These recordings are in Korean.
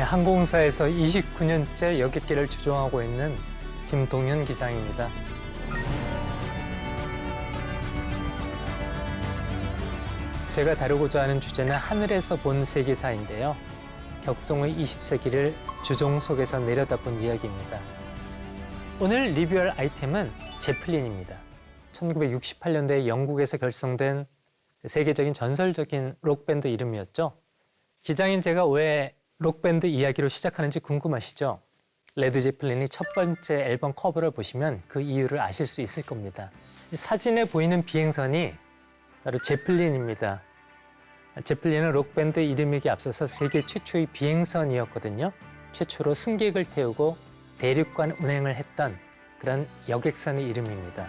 항공사에서 29년째 여객기를 조종하고 있는 김동현 기장입니다. 제가 다루고자 하는 주제는 하늘에서 본 세계사인데요. 격동의 20세기를 주종 속에서 내려다본 이야기입니다. 오늘 리뷰할 아이템은 제플린입니다. 1968년도에 영국에서 결성된 세계적인 전설적인 록밴드 이름이었죠. 기장인 제가 왜 록밴드 이야기로 시작하는지 궁금하시죠? 레드 제플린이 첫 번째 앨범 커버를 보시면 그 이유를 아실 수 있을 겁니다. 사진에 보이는 비행선이 바로 제플린입니다. 제플린은 록밴드 이름이기에 앞서서 세계 최초의 비행선이었거든요. 최초로 승객을 태우고 대륙간 운행을 했던 그런 여객선의 이름입니다.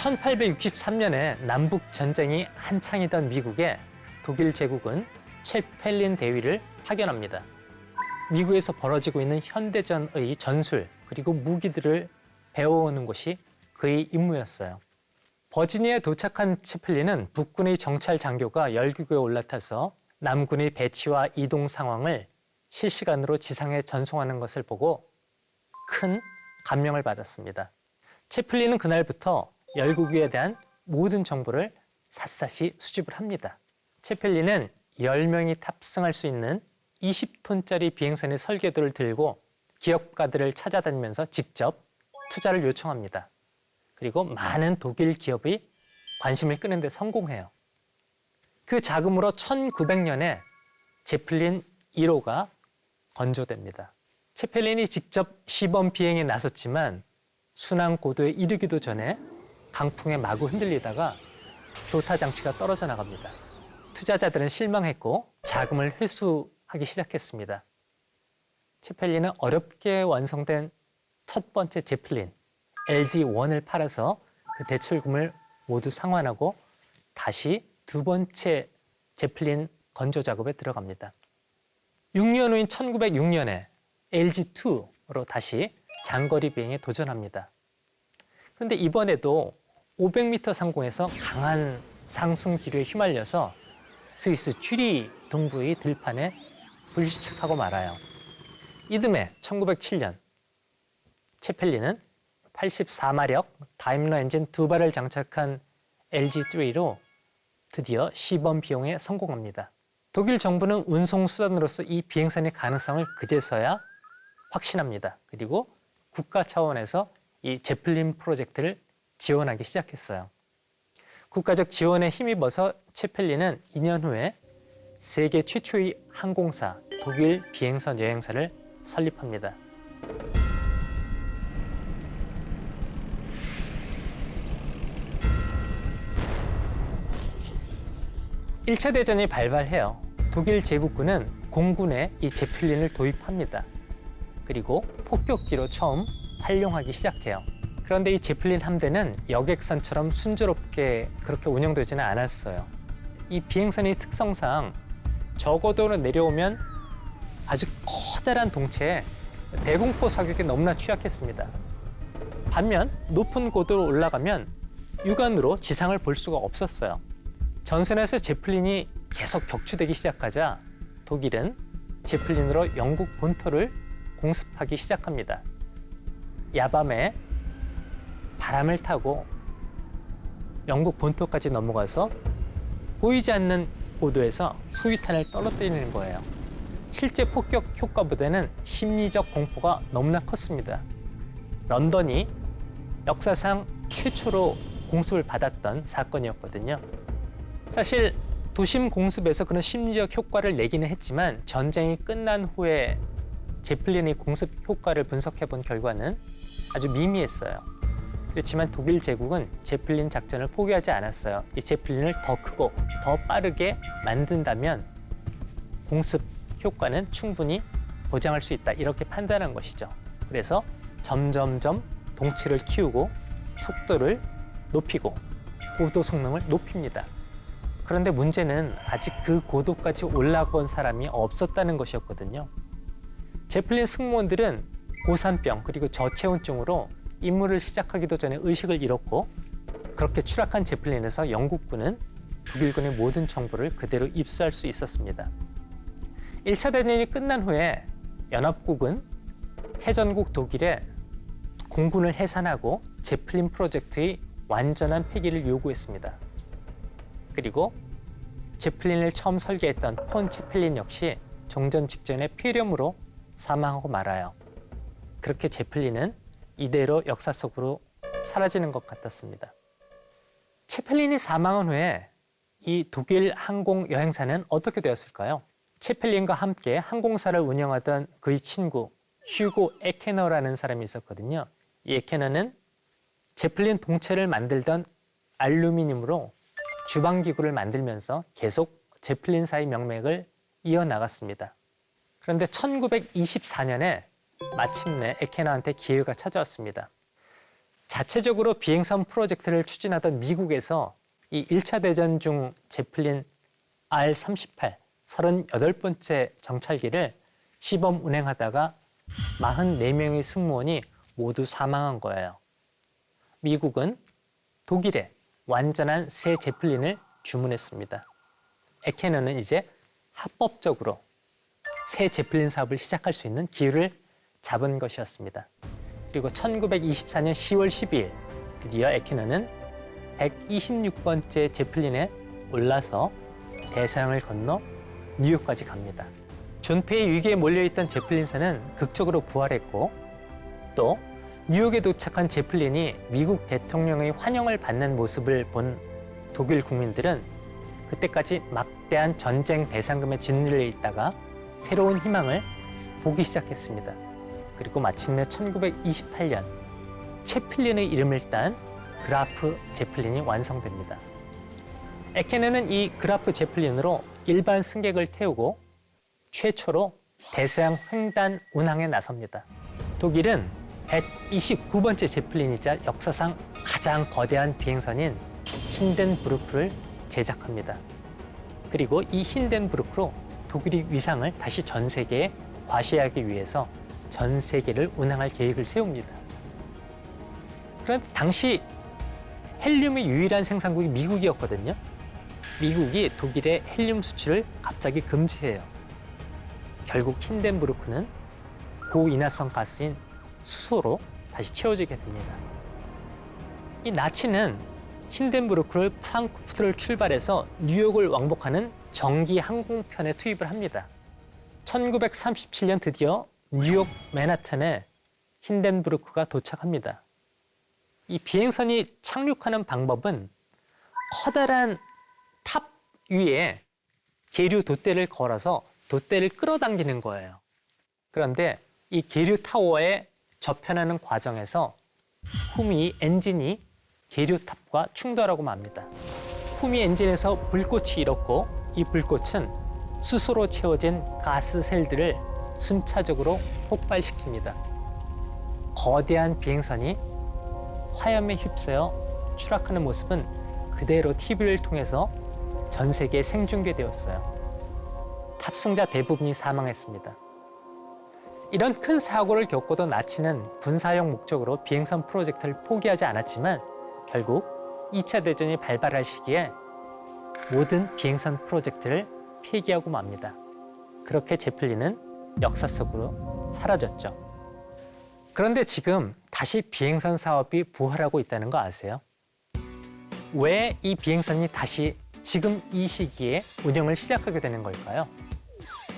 (1863년에) 남북 전쟁이 한창이던 미국에 독일 제국은 채펠린 대위를 파견합니다. 미국에서 벌어지고 있는 현대전의 전술 그리고 무기들을 배워오는 것이 그의 임무였어요. 버지니아에 도착한 채펠린은 북군의 정찰 장교가 열기구에 올라타서 남군의 배치와 이동 상황을 실시간으로 지상에 전송하는 것을 보고 큰 감명을 받았습니다. 채펠린은 그날부터 열기구에 대한 모든 정보를 샅샅이 수집을 합니다. 채펠린은 10명이 탑승할 수 있는 20톤짜리 비행선의 설계도를 들고 기업가들을 찾아다니면서 직접 투자를 요청합니다. 그리고 많은 독일 기업의 관심을 끄는 데 성공해요. 그 자금으로 1900년에 제플린 1호가 건조됩니다. 채펠린이 직접 시범 비행에 나섰지만 순항 고도에 이르기도 전에 강풍에 마구 흔들리다가 조타 장치가 떨어져 나갑니다. 투자자들은 실망했고 자금을 회수하기 시작했습니다. 채펠린은 어렵게 완성된 첫 번째 제플린 LG-1을 팔아서 그 대출금을 모두 상환하고 다시 두 번째 제플린 건조 작업에 들어갑니다. 6년 후인 1906년에 LG-2로 다시 장거리 비행에 도전합니다. 그런데 이번에도 500m 상공에서 강한 상승 기류에 휘말려서 스위스 쥐리 동부의 들판에 불시착하고 말아요. 이듬해 1907년 채펠린은 84마력 다임러 엔진 2발을 장착한 LG-3로 드디어 시범 비용에 성공합니다. 독일 정부는 운송 수단으로서 이 비행선의 가능성을 그제서야 확신합니다. 그리고 국가 차원에서 이 제플린 프로젝트를 지원하기 시작했어요. 국가적 지원에 힘입어서 채펠린은 2년 후에 세계 최초의 항공사 독일 비행선 여행사를 설립합니다. (1차) 대전이 발발해요. 독일 제국군은 공군에 이 제플린을 도입합니다. 그리고 폭격기로 처음 활용하기 시작해요. 그런데 이 제플린 함대는 여객선처럼 순조롭게 그렇게 운영되지는 않았어요. 이 비행선의 특성상 저고도로 내려오면 아주 커다란 동체에 대공포 사격에 너무나 취약했습니다. 반면 높은 고도로 올라가면 육안으로 지상을 볼 수가 없었어요. 전선에서 제플린이 계속 격추되기 시작하자 독일은 제플린으로 영국 본토를 공습하기 시작합니다. 야밤에 바람을 타고 영국 본토까지 넘어가서 보이지 않는 고도에서 소위탄을 떨어뜨리는 거예요. 실제 폭격 효과보다는 심리적 공포가 너무나 컸습니다. 런던이 역사상 최초로 공습을 받았던 사건이었거든요. 사실 도심 공습에서 그런 심리적 효과를 내기는 했지만 전쟁이 끝난 후에 제플린의 공습 효과를 분석해 본 결과는 아주 미미했어요. 그렇지만 독일 제국은 제플린 작전을 포기하지 않았어요. 이 제플린을 더 크고 더 빠르게 만든다면 공습 효과는 충분히 보장할 수 있다. 이렇게 판단한 것이죠. 그래서 점점점 동치를 키우고 속도를 높이고 고도 성능을 높입니다. 그런데 문제는 아직 그 고도까지 올라본 사람이 없었다는 것이었거든요. 제플린 승무원들은 고산병 그리고 저체온증으로 임무를 시작하기도 전에 의식을 잃었고 그렇게 추락한 제플린에서 영국군은 독일군의 모든 정보를 그대로 입수할 수 있었습니다. 1차 대전이 끝난 후에 연합국은 패전국 독일에 공군을 해산하고 제플린 프로젝트의 완전한 폐기를 요구했습니다. 그리고 제플린을 처음 설계했던 폰 체펠린 역시 종전 직전에 폐렴으로 사망하고 말아요. 그렇게 제플린은 이대로 역사 속으로 사라지는 것 같았습니다. 체펠린이 사망한 후에 이 독일 항공 여행사는 어떻게 되었을까요? 체펠린과 함께 항공사를 운영하던 그의 친구 휴고 에케너라는 사람이 있었거든요. 이 에케너는 제플린 동체를 만들던 알루미늄으로 주방기구를 만들면서 계속 제플린사의 명맥을 이어나갔습니다. 그런데 1924년에 마침내 에케너한테 기회가 찾아왔습니다. 자체적으로 비행선 프로젝트를 추진하던 미국에서 이 1차 대전 중 제플린 R-38 38번째 정찰기를 시범 운행하다가 44명의 승무원이 모두 사망한 거예요. 미국은 독일에 완전한 새 제플린을 주문했습니다. 에케너는 이제 합법적으로 새 제플린 사업을 시작할 수 있는 기회를 잡은 것이었습니다. 그리고 1924년 10월 12일 드디어 에케너는 126번째 제플린에 올라서 대서양을 건너 뉴욕까지 갑니다. 존폐의 위기에 몰려있던 제플린사는 극적으로 부활했고 또 뉴욕에 도착한 제플린이 미국 대통령의 환영을 받는 모습을 본 독일 국민들은 그때까지 막대한 전쟁 배상금에 짓눌려 있다가 새로운 희망을 보기 시작했습니다. 그리고 마침내 1928년 체플린의 이름을 딴 그라프 제플린이 완성됩니다. 에케너는 이 그라프 제플린으로 일반 승객을 태우고 최초로 대서양 횡단 운항에 나섭니다. 독일은 129번째 제플린이자 역사상 가장 거대한 비행선인 힌덴부르크를 제작합니다. 그리고 이 힌덴부르크로 독일의 위상을 다시 전 세계에 과시하기 위해서 전 세계를 운항할 계획을 세웁니다. 그런데 당시 헬륨의 유일한 생산국이 미국이었거든요. 미국이 독일의 헬륨 수출을 갑자기 금지해요. 결국 힌덴부르크는 고인화성 가스인 수소로 다시 채워지게 됩니다. 이 나치는 힌덴부르크를 프랑크푸르트를 출발해서 뉴욕을 왕복하는 정기 항공편에 투입을 합니다. 1937년 드디어 뉴욕 맨하탄에 힌덴부르크가 도착합니다. 이 비행선이 착륙하는 방법은 커다란 탑 위에 계류 돛대를 걸어서 돛대를 끌어당기는 거예요. 그런데 이 계류 타워에 접현하는 과정에서 후미 엔진이 계류탑과 충돌하고 맙니다. 후미 엔진에서 불꽃이 일었고 이 불꽃은 수소로 채워진 가스 셀들을 순차적으로 폭발시킵니다. 거대한 비행선이 화염에 휩싸여 추락하는 모습은 그대로 TV를 통해서 전 세계에 생중계되었어요. 탑승자 대부분이 사망했습니다. 이런 큰 사고를 겪고도 나치는 군사용 목적으로 비행선 프로젝트를 포기하지 않았지만 결국 2차 대전이 발발할 시기에 모든 비행선 프로젝트를 폐기하고 맙니다. 그렇게 제플린은 역사 속으로 사라졌죠. 그런데 지금 다시 비행선 사업이 부활하고 있다는 거 아세요? 왜 이 비행선이 다시 지금 이 시기에 운영을 시작하게 되는 걸까요?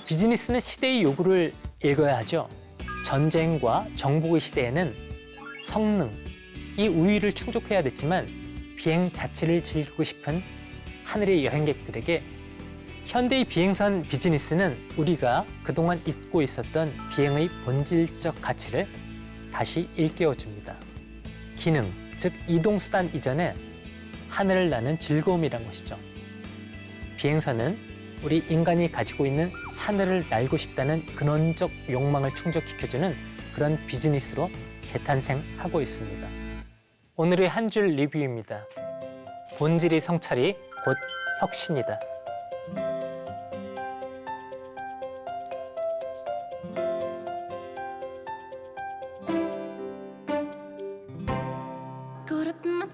비즈니스는 시대의 요구를 읽어야 하죠. 전쟁과 정복의 시대에는 성능, 이 우위를 충족해야 됐지만 비행 자체를 즐기고 싶은 하늘의 여행객들에게 현대의 비행선 비즈니스는 우리가 그동안 잊고 있었던 비행의 본질적 가치를 다시 일깨워줍니다. 기능, 즉 이동수단 이전에 하늘을 나는 즐거움이란 것이죠. 비행선은 우리 인간이 가지고 있는 하늘을 날고 싶다는 근원적 욕망을 충족시켜주는 그런 비즈니스로 재탄생하고 있습니다. 오늘의 한 줄 리뷰입니다. 본질이 성찰이 곧 혁신이다. Caught up in my